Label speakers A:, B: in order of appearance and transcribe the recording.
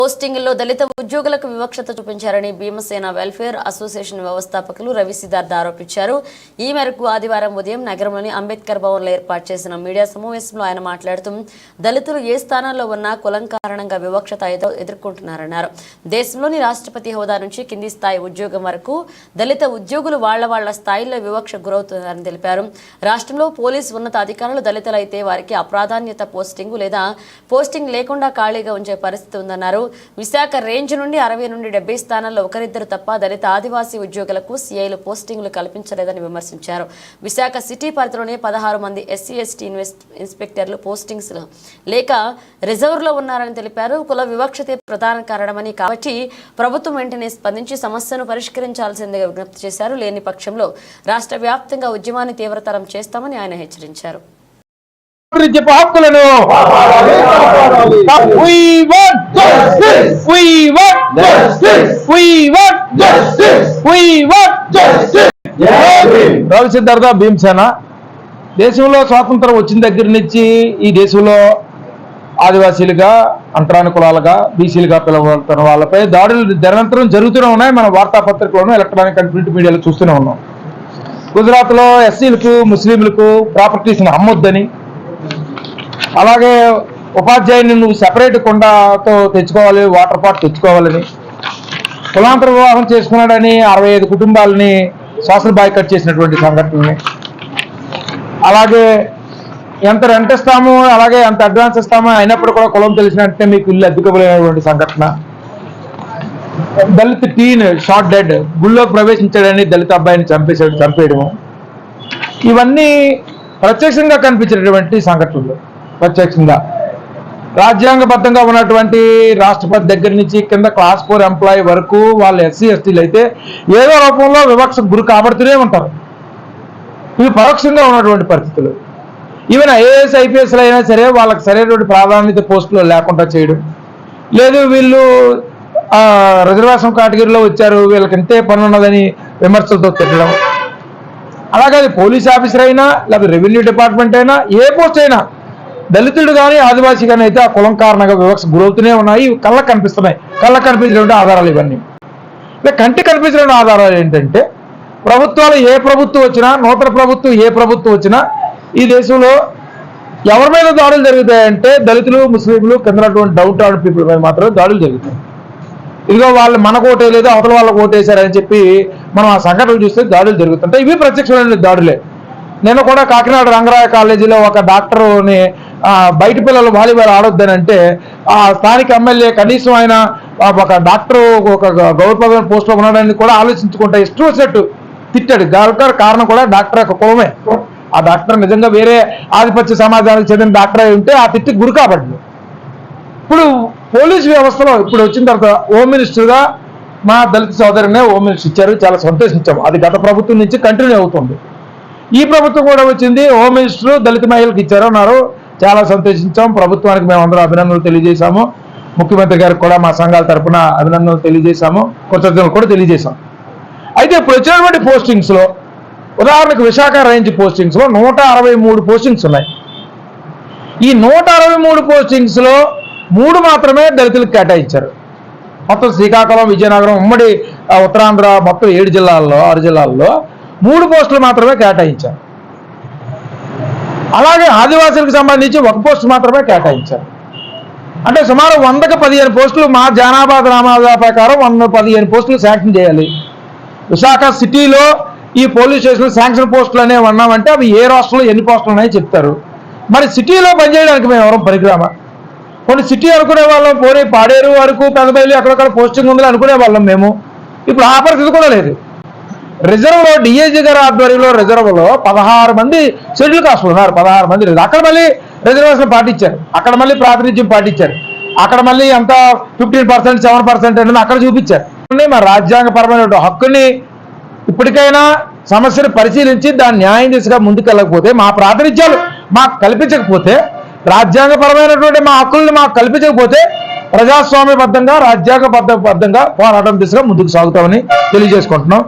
A: పోస్టింగ్లో దళిత ఉద్యోగులకు వివక్షత చూపించారని Bhimasena welfare association వ్యవస్థాపకులు రవి సిద్ధార్థ ఆరోపించారు. ఈ మేరకు ఆదివారం ఉదయం నగరంలోని అంబేద్కర్ భవన్లో ఏర్పాటు చేసిన మీడియా సమావేశంలో ఆయన మాట్లాడుతూ దళితులు ఏ స్థానంలో ఉన్నా కులం కారణంగా వివక్షత ఎదుర్కొంటున్నారన్నారు. దేశంలోని రాష్ట్రపతి హోదా నుంచి కింది స్థాయి ఉద్యోగం వరకు దళిత ఉద్యోగులు వాళ్ల స్థాయిలో వివక్ష గురవుతున్నారని తెలిపారు. రాష్ట్రంలో పోలీసు ఉన్నతాధికారులు దళితులైతే వారికి అప్రాధాన్యత పోస్టింగ్ లేదా పోస్టింగ్ లేకుండా ఖాళీగా ఉంచే పరిస్థితి ఉందన్నారు. విశాఖ రేంజ్ నుండి 60 నుండి 70 స్థానాల్లో ఒకరిద్దరు తప్ప దళిత ఆదివాసీ ఉద్యోగులకు సీఐలు పోస్టింగ్లు కల్పించలేదని విమర్శించారు. విశాఖ సిటీ పరిధిలోనే 16 మంది ఎస్సీ ఎస్టీ ఇన్స్పెక్టర్లు పోస్టింగ్స్ లేక రిజర్వ్లో ఉన్నారని తెలిపారు. కుల వివక్షతే ప్రధాన కారణమని కాబట్టి ప్రభుత్వం వెంటనే స్పందించి సమస్యను పరిష్కరించాల్సిందిగా విజ్ఞప్తి చేశారు. లేని పక్షంలో రాష్ట్ర వ్యాప్తంగా ఉద్యమాన్ని తీవ్రతరం చేస్తామని ఆయన హెచ్చరించారు.
B: రవి సిద్ధార్థ భీమసేన దేశంలో స్వాతంత్రం వచ్చిన దగ్గర నుంచి ఈ దేశంలో ఆదివాసీలుగా అంటరాని కులాలుగా బీసీలుగా పిలవబడుతున్న వాళ్ళపై దాడులు నిరంతరం జరుగుతూనే ఉన్నాయి. మన వార్తాపత్రికలను ఎలక్ట్రానిక్ అండ్ ప్రింట్ మీడియాలో చూస్తూనే ఉన్నాం. గుజరాత్లో ఎస్సీలకు ముస్లింలకు ప్రాపర్టీస్ని అమ్మొద్దని, అలాగే ఉపాధ్యాయుని నువ్వు సెపరేట్ కొండతో తెచ్చుకోవాలి, వాటర్ పాట్ తెచ్చుకోవాలని, కులాంతర వివాహం చేసుకున్నాడని 65 కుటుంబాలని సోషల్ బాయ్కట్ చేసినటువంటి సంఘటనని, అలాగే ఎంత రెంట్ ఇస్తాము అలాగే ఎంత అడ్వాన్స్ ఇస్తామో అయినప్పుడు కూడా కులం తెలిసినట్టే మీకు ఇల్లు అద్దెకోలేనటువంటి సంఘటన, దళిత టీన్ షార్ట్ డెడ్ గుళ్ళోకి ప్రవేశించాడని దళిత అబ్బాయిని చంపేయడము, ఇవన్నీ ప్రత్యక్షంగా కనిపించినటువంటి సంఘటనలు. ప్రత్యక్షంగా రాజ్యాంగబద్ధంగా ఉన్నటువంటి రాష్ట్రపతి దగ్గర నుంచి కింద క్లాస్ 4 ఎంప్లాయీ వరకు వాళ్ళు ఎస్సీ ఎస్టీలు అయితే ఏదో రూపంలో వివక్షకు గురి కాబడుతూనే ఉంటారు. ఇవి పరోక్షంగా ఉన్నటువంటి పరిస్థితులు. ఈవెన్ ఐఏఎస్ ఐపీఎస్లు అయినా సరే వాళ్ళకి సరైనటువంటి ప్రాధాన్యత పోస్టులో లేకుండా చేయడం, లేదు వీళ్ళు రిజర్వేషన్ కేటగిరీలో వచ్చారు వీళ్ళకి ఇంతే పని ఉన్నదని విమర్శలతో తిట్టడం, అలాగే అది పోలీస్ ఆఫీసర్ అయినా లేకపోతే రెవెన్యూ డిపార్ట్మెంట్ అయినా ఏ పోస్ట్ అయినా దళితుడు కానీ ఆదివాసీ కానీ అయితే ఆ కులం కారణంగా వివక్ష గురవుతూనే ఉన్నాయి. కళ్ళకు కనిపిస్తున్నాయి. కళ్ళకు కనిపించినటువంటి ఆధారాలు ఇవన్నీ. కంటికి కనిపించిన ఆధారాలు ఏంటంటే ప్రభుత్వాలు ఏ ప్రభుత్వం వచ్చినా, నూతన ప్రభుత్వం ఏ ప్రభుత్వం వచ్చినా ఈ దేశంలో ఎవరి మీద దాడులు జరుగుతాయంటే దళితులు ముస్లింలు కిందటువంటి డౌన్ టౌన్ పీపుల్ మీద మాత్రమే దాడులు జరుగుతాయి. ఇదిగో వాళ్ళు మనకు ఓటేయలేదు అవతల వాళ్ళకు ఓటేశారని చెప్పి మనం ఆ సంఘటనలు చూస్తే దాడులు జరుగుతుంటాయి. ఇవి ప్రత్యక్షమైన దాడులే. నేను కూడా కాకినాడ రంగరాయ కాలేజీలో ఒక డాక్టర్ని బయట పిల్లలు వాలీబాల్ ఆడొద్దని అంటే ఆ స్థానిక ఎమ్మెల్యే కనీసం ఆయన ఒక డాక్టర్ ఒక గౌరవ పోస్టులో ఉన్నాడని కూడా ఆలోచించుకుంటా ఇష్టం వచ్చినట్టు తిట్టాడు. దానికి కారణం కూడా డాక్టర్ యొక్క కులమే. ఆ డాక్టర్ నిజంగా వేరే ఆధిపత్య సమాజానికి చెందిన డాక్టర్ అయి ఉంటే ఆ తిట్టికి గురి కాబట్టి. ఇప్పుడు పోలీసు వ్యవస్థలో ఇప్పుడు వచ్చిన తర్వాత హోమ్ మినిస్టర్గా మా దళిత సోదరునే హోమ్ మినిస్టర్ ఇచ్చారు. చాలా సంతోషించాము. అది గత ప్రభుత్వం నుంచి కంటిన్యూ అవుతుంది. ఈ ప్రభుత్వం కూడా వచ్చింది, హోమ్ మినిస్టర్ దళిత మహిళలకు ఇచ్చారన్నారు. చాలా సంతోషించాం. ప్రభుత్వానికి మేమందరం అభినందనలు తెలియజేశాము. ముఖ్యమంత్రి గారికి కూడా మా సంఘాల తరఫున అభినందనలు తెలియజేశాము, కృతజ్ఞతలు కూడా తెలియజేశాం. అయితే ఇప్పుడు వచ్చినటువంటి పోస్టింగ్స్లో ఉదాహరణకు విశాఖ రేంజ్ పోస్టింగ్స్లో 163 పోస్టింగ్స్ ఉన్నాయి. ఈ 163 పోస్టింగ్స్లో 3 మాత్రమే దళితులకు కేటాయించారు. మొత్తం శ్రీకాకుళం, విజయనగరం, ఉమ్మడి ఉత్తరాంధ్ర మొత్తం 6 జిల్లాల్లో 3 పోస్టులు మాత్రమే కేటాయించారు. అలాగే ఆదివాసీలకు సంబంధించి 1 పోస్టు మాత్రమే కేటాయించారు. అంటే సుమారు 100కి 15 పోస్టులు మా జనాభా నామాజా ప్రకారం 115 పోస్టులు శాంక్షన్ చేయాలి. విశాఖ సిటీలో ఈ పోలీస్ స్టేషన్లో శాంక్షన్ పోస్టులు అనేవి ఉన్నామంటే అవి ఏ రాష్ట్రంలో ఎన్ని పోస్టులు ఉన్నాయో చెప్తారు. మరి సిటీలో పనిచేయడానికి మేము ఎవరం పరిగ్రామా? కొన్ని సిటీ అనుకునే వాళ్ళం, పోనీ పాడేరు వరకు పెద్దబయలు అక్కడక్కడ పోస్టింగ్ ఉందని అనుకునే వాళ్ళం మేము. ఇప్పుడు ఆ పరిస్థితి కూడా లేదు. రిజర్వ్లో డిఐజీ గారి ఆధ్వర్యంలో రిజర్వ్లో 16 మంది షెడ్యూల్ కాస్టులు ఉన్నారు. 16 మంది అక్కడ మళ్ళీ రిజర్వేషన్ పాటించారు, అక్కడ మళ్ళీ ప్రాతినిధ్యం పాటించారు, అక్కడ మళ్ళీ ఎంత 15%, 7% అనేది అక్కడ చూపించారు. మా రాజ్యాంగపరమైన హక్కుని ఇప్పటికైనా సమస్యను పరిశీలించి దాని న్యాయం దిశగా ముందుకెళ్ళకపోతే, మా ప్రాతినిధ్యాలు మాకు కల్పించకపోతే, రాజ్యాంగపరమైనటువంటి మా హక్కుల్ని మాకు కల్పించకపోతే ప్రజాస్వామ్యబద్ధంగా రాజ్యాంగబద్ధంగా పోరాటం దిశగా ముందుకు సాగుతామని తెలియజేసుకుంటున్నాం.